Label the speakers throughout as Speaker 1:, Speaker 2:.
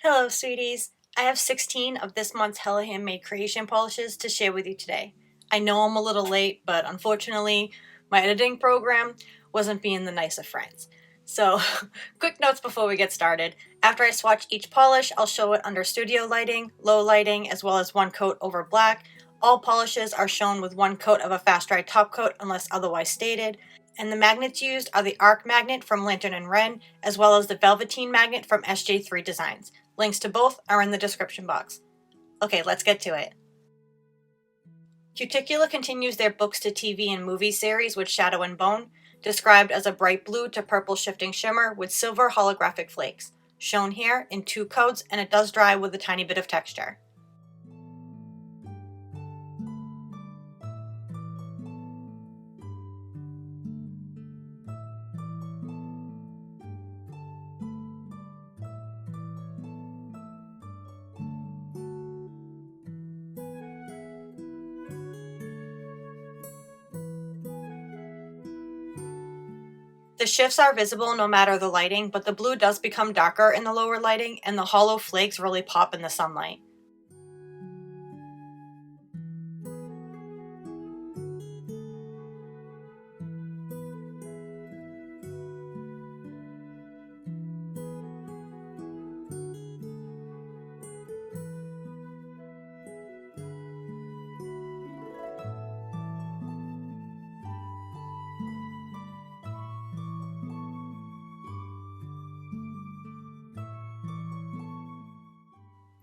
Speaker 1: Hello, sweeties. I have 16 of this month's Hella Handmade creation polishes to share with you today. I know I'm a little late, but unfortunately, my editing program wasn't being the nice of friends. So, quick notes before we get started. After I swatch each polish, I'll show it under studio lighting, low lighting, as well as one coat over black. All polishes are shown with one coat of a fast dry top coat unless otherwise stated. And the magnets used are the arc magnet from Lantern and Wren, as well as the velveteen magnet from LynBdesigns. Links to both are in the description box. Okay, let's get to it. Cuticula continues their books to TV and movie series with Shadow and Bone, described as a bright blue to purple shifting shimmer with silver holographic flakes, shown here in 2 coats, and it does dry with a tiny bit of texture. The shifts are visible no matter the lighting, but the blue does become darker in the lower lighting, and the hollow flakes really pop in the sunlight.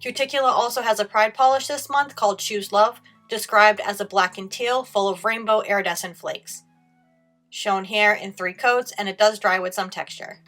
Speaker 1: Cuticula also has a pride polish this month called Choose Love, described as a black and teal full of rainbow iridescent flakes. Shown here in 3 coats, and it does dry with some texture.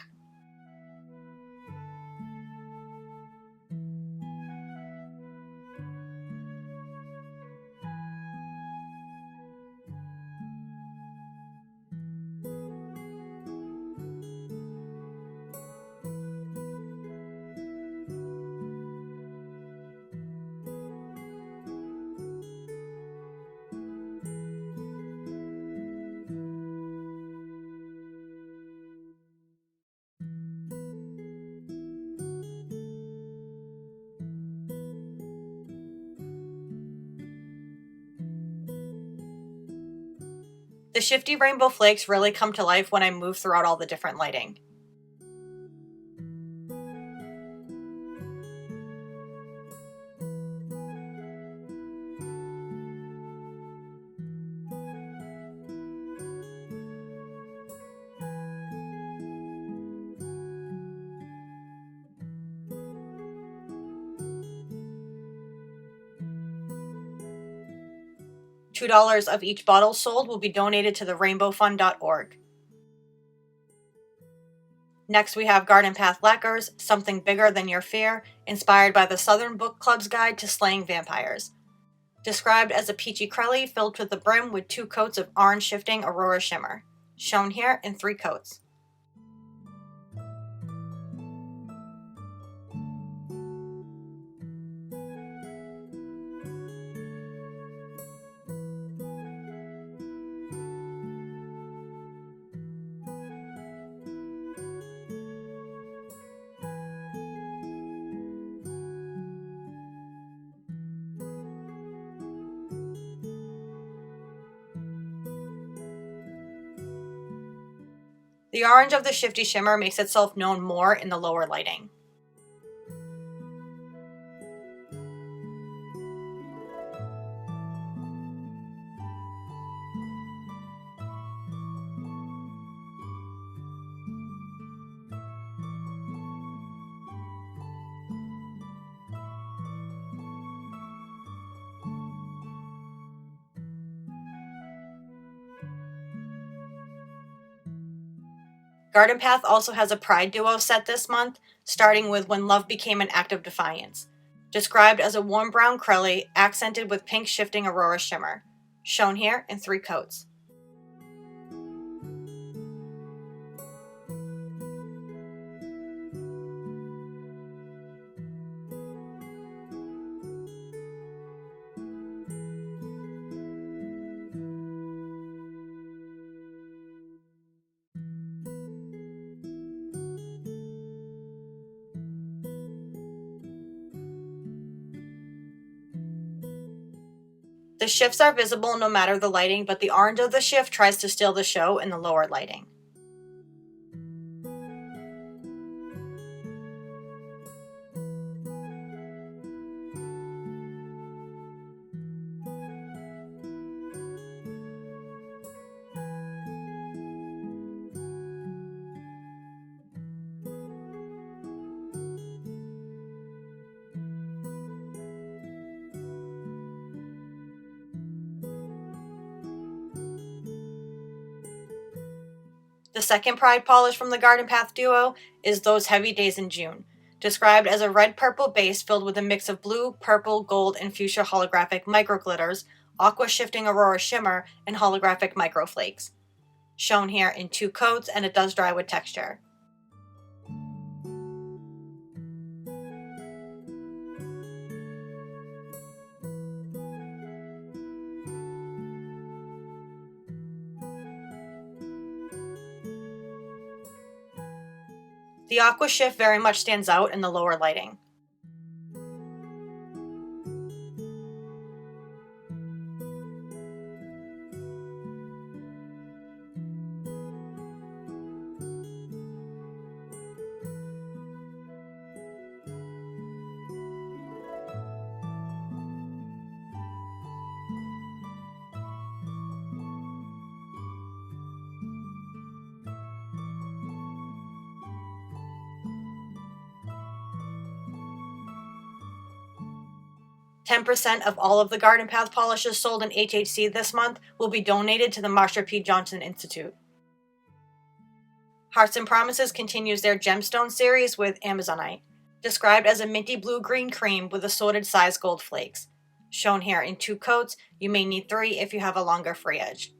Speaker 1: The shifty rainbow flakes really come to life when I move throughout all the different lighting. $2 of each bottle sold will be donated to the rainbowfund.org. Next we have Garden Path Lacquers, Something Bigger Than Your Fear, inspired by the Southern Book Club's Guide to Slaying Vampires. Described as a peachy crelly filled to the brim with 2 coats of orange shifting Aurora Shimmer. Shown here in 3 coats. The orange of the shifty shimmer makes itself known more in the lower lighting. Garden Path also has a Pride Duo set this month, starting with When Love Became an Act of Defiance. Described as a warm brown crelly, accented with pink shifting Aurora Shimmer. Shown here in 3 coats. The shifts are visible no matter the lighting, but the orange of the shift tries to steal the show in the lower lighting. The second Pride polish from the Garden Path duo is Those Heavy Days in June, described as a red-purple base filled with a mix of blue, purple, gold, and fuchsia holographic microglitters, aqua shifting aurora shimmer, and holographic microflakes. Shown here in 2 coats, and it does dry with texture. The aqua shift very much stands out in the lower lighting. $10% of all of the Garden Path polishes sold in HHC this month will be donated to the Marsha P. Johnson Institute. Hearts and Promises continues their Gemstone series with Amazonite, described as a minty blue-green cream with assorted size gold flakes. Shown here in 2 coats, you may need 3 if you have a longer free edge.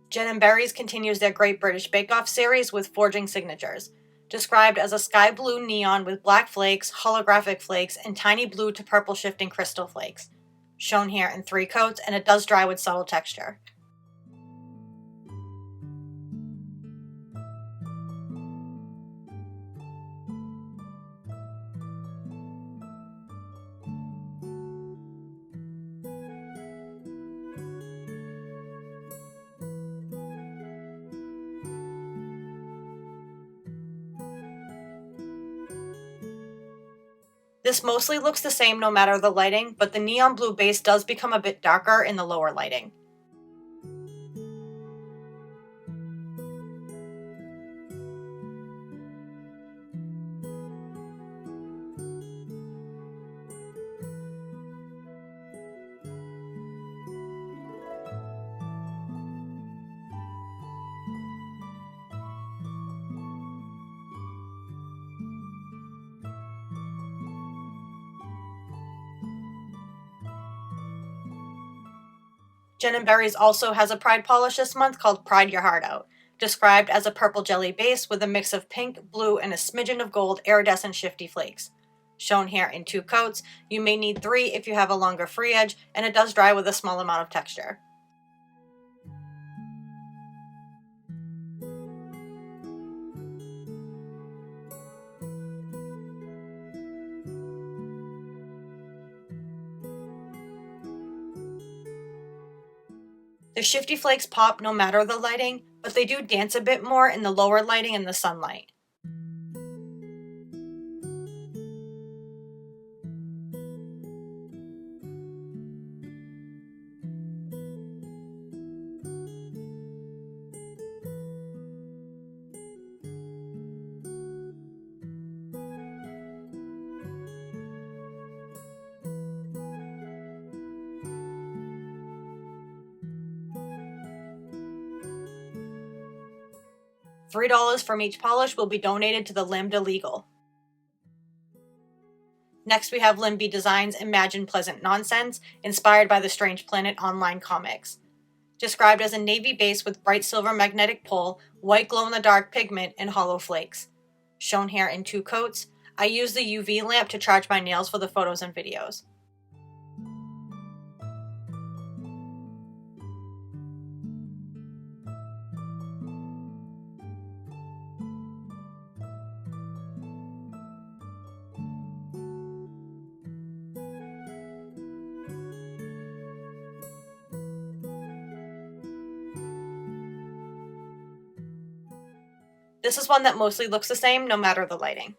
Speaker 1: Jen & Berries continues their Great British Bake Off series with Forging Signatures, described as a sky blue neon with black flakes, holographic flakes, and tiny blue to purple shifting crystal flakes. Shown here in 3 coats, and it does dry with subtle texture. This mostly looks the same no matter the lighting, but the neon blue base does become a bit darker in the lower lighting. Jen & Berries also has a Pride polish this month called Pride Your Heart Out, described as a purple jelly base with a mix of pink, blue, and a smidgen of gold iridescent shifty flakes. Shown here in 2 coats, you may need 3 if you have a longer free edge, and it does dry with a small amount of texture. The shifty flakes pop no matter the lighting, but they do dance a bit more in the lower lighting and the sunlight. $3 from each polish will be donated to the Lambda Legal. Next we have LynBdesigns Imagine Pleasant Nonsense, inspired by the Strange Planet online comics. Described as a navy base with bright silver magnetic pole, white glow-in-the-dark pigment, and hollow flakes. Shown here in 2 coats. I use the UV lamp to charge my nails for the photos and videos. This is one that mostly looks the same no matter the lighting.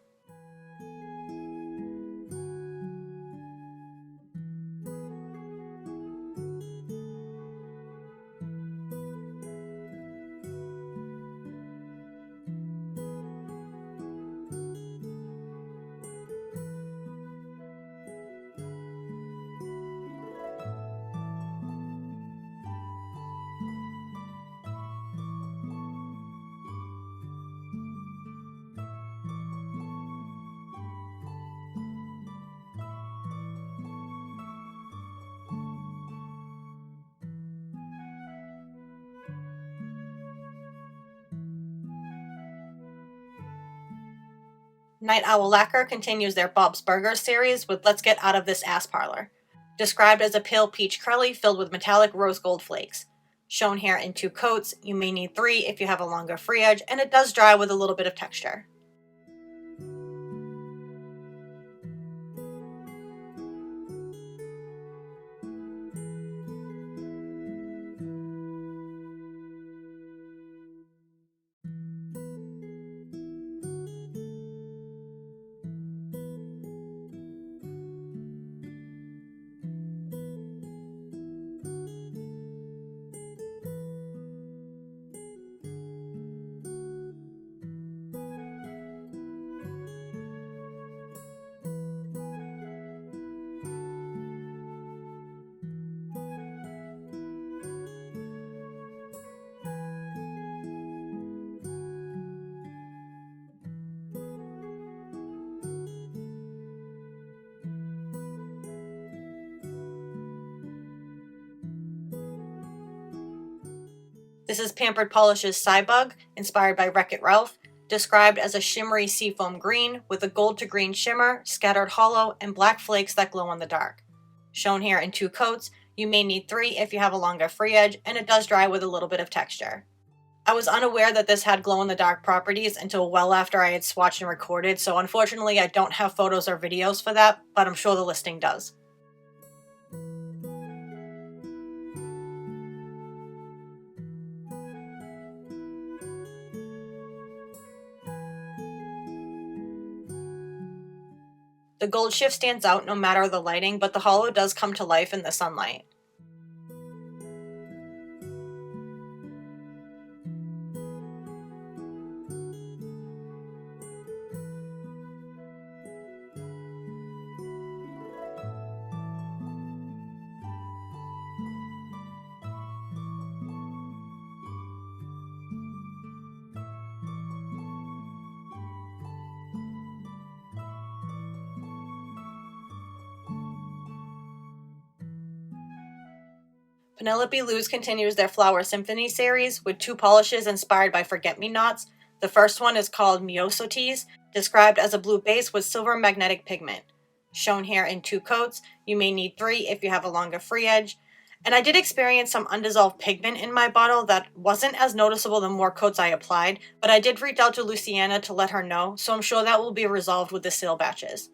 Speaker 1: Owl Lacquer continues their Bob's Burgers series with Let's Get Out of This Ass Parlor. Described as a pale peach curly filled with metallic rose gold flakes. Shown here in 2 coats. You may need 3 if you have a longer free edge, and it does dry with a little bit of texture. This is Pampered Polishes Cybug, inspired by Wreck-It Ralph, described as a shimmery seafoam green with a gold to green shimmer, scattered hollow, and black flakes that glow in the dark. Shown here in 2 coats. You may need 3 if you have a longer free edge, and it does dry with a little bit of texture. I was unaware that this had glow-in-the-dark properties until well after I had swatched and recorded, so unfortunately I don't have photos or videos for that, but I'm sure the listing does. The gold shift stands out no matter the lighting, but the hollow does come to life in the sunlight. Penelope Luz continues their Flower Symphony series with 2 polishes inspired by forget-me-nots. The first one is called Myosotis, described as a blue base with silver magnetic pigment. Shown here in 2 coats. You may need 3 if you have a longer free edge. And I did experience some undissolved pigment in my bottle that wasn't as noticeable the more coats I applied, but I did reach out to Luciana to let her know, so I'm sure that will be resolved with the sale batches.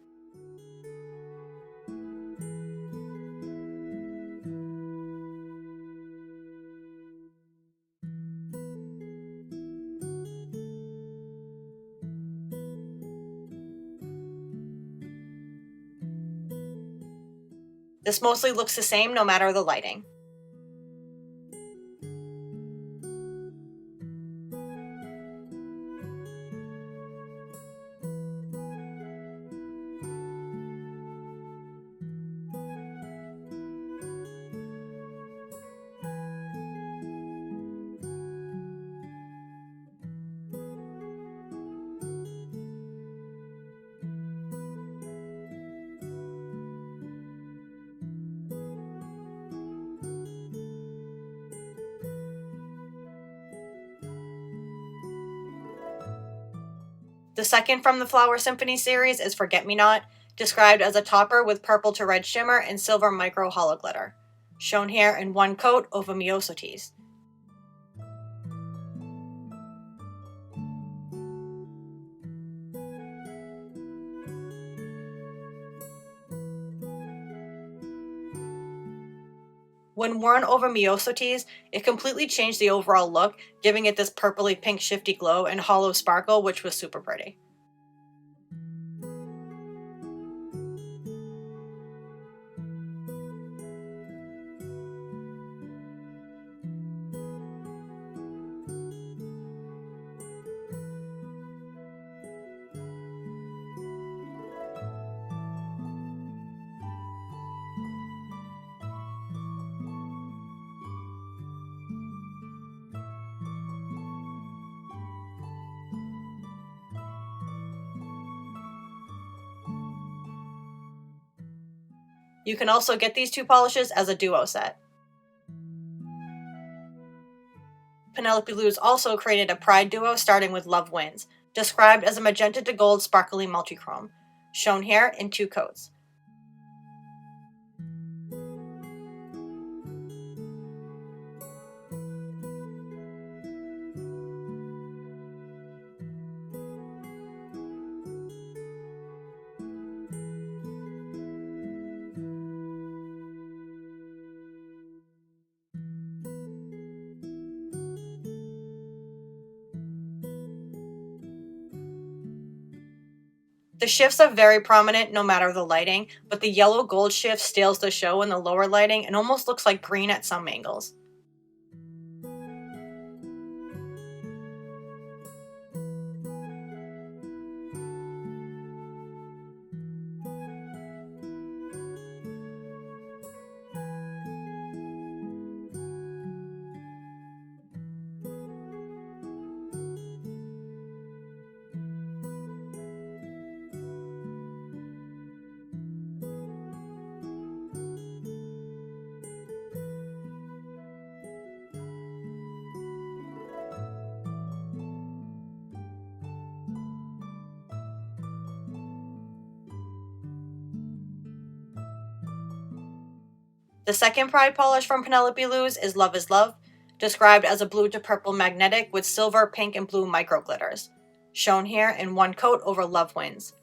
Speaker 1: This mostly looks the same no matter the lighting. The second from the Flower Symphony series is Forget Me Not, described as a topper with purple to red shimmer and silver micro hollow glitter, shown here in one coat over Myosotis. When worn over Myosotis, it completely changed the overall look, giving it this purpley pink shifty glow and hollow sparkle, which was super pretty. You can also get these two polishes as a duo set. Penelope Luz also created a Pride duo starting with Love Wins, described as a magenta to gold sparkly multichrome, shown here in two coats. The shifts are very prominent no matter the lighting, but the yellow gold shift steals the show in the lower lighting and almost looks like green at some angles. The second Pride polish from Penelope Luz is Love is Love, described as a blue to purple magnetic with silver, pink, and blue micro glitters, shown here in one coat over Love Wins.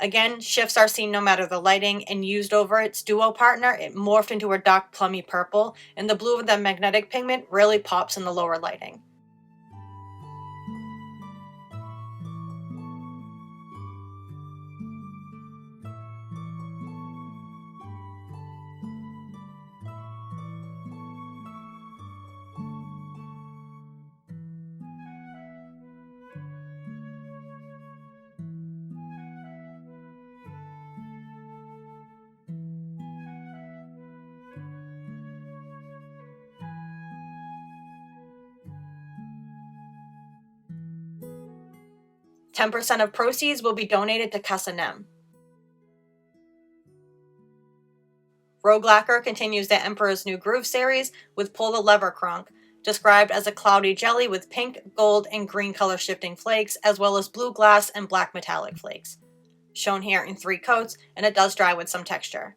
Speaker 1: Again, shifts are seen no matter the lighting, and used over its duo partner, it morphed into a dark plummy purple, and the blue of the magnetic pigment really pops in the lower lighting. %10 of proceeds will be donated to Casa Nem. Rogue Lacquer continues the Emperor's New Groove series with Pull the Lever Crunk, described as a cloudy jelly with pink, gold, and green color shifting flakes, as well as blue glass and black metallic flakes, shown here in 3 coats, and it does dry with some texture.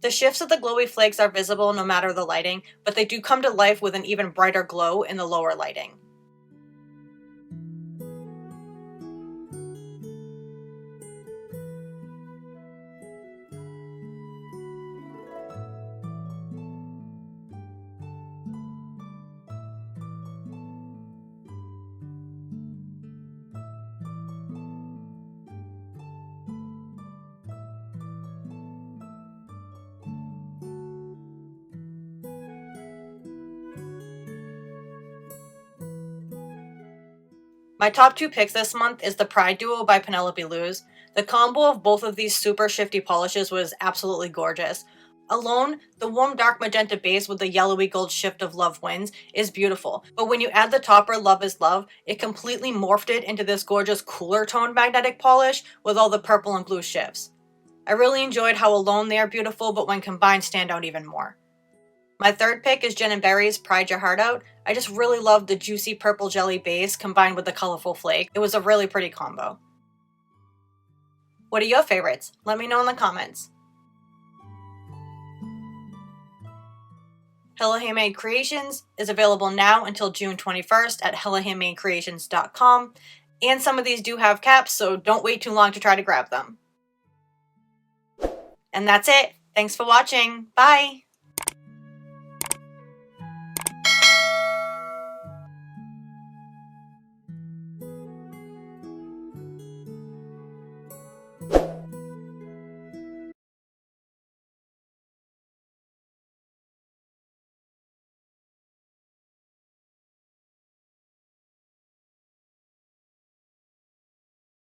Speaker 1: The shifts of the glowy flakes are visible no matter the lighting, but they do come to life with an even brighter glow in the lower lighting. My top 2 picks this month is the Pride Duo by Penelope Luz. The combo of both of these super shifty polishes was absolutely gorgeous. Alone, the warm dark magenta base with the yellowy gold shift of Love Wins is beautiful, but when you add the topper Love is Love, it completely morphed it into this gorgeous cooler toned magnetic polish with all the purple and blue shifts. I really enjoyed how alone they are beautiful, but when combined stand out even more. My third pick is Jen & Berry's Pride Your Heart Out. I just really loved the juicy purple jelly base combined with the colorful flake. It was a really pretty combo. What are your favorites? Let me know in the comments. Hello Handmade Creations is available now until June 21st at hellohandmadecreations.com, and some of these do have caps, so don't wait too long to try to grab them. And that's it. Thanks for watching. Bye!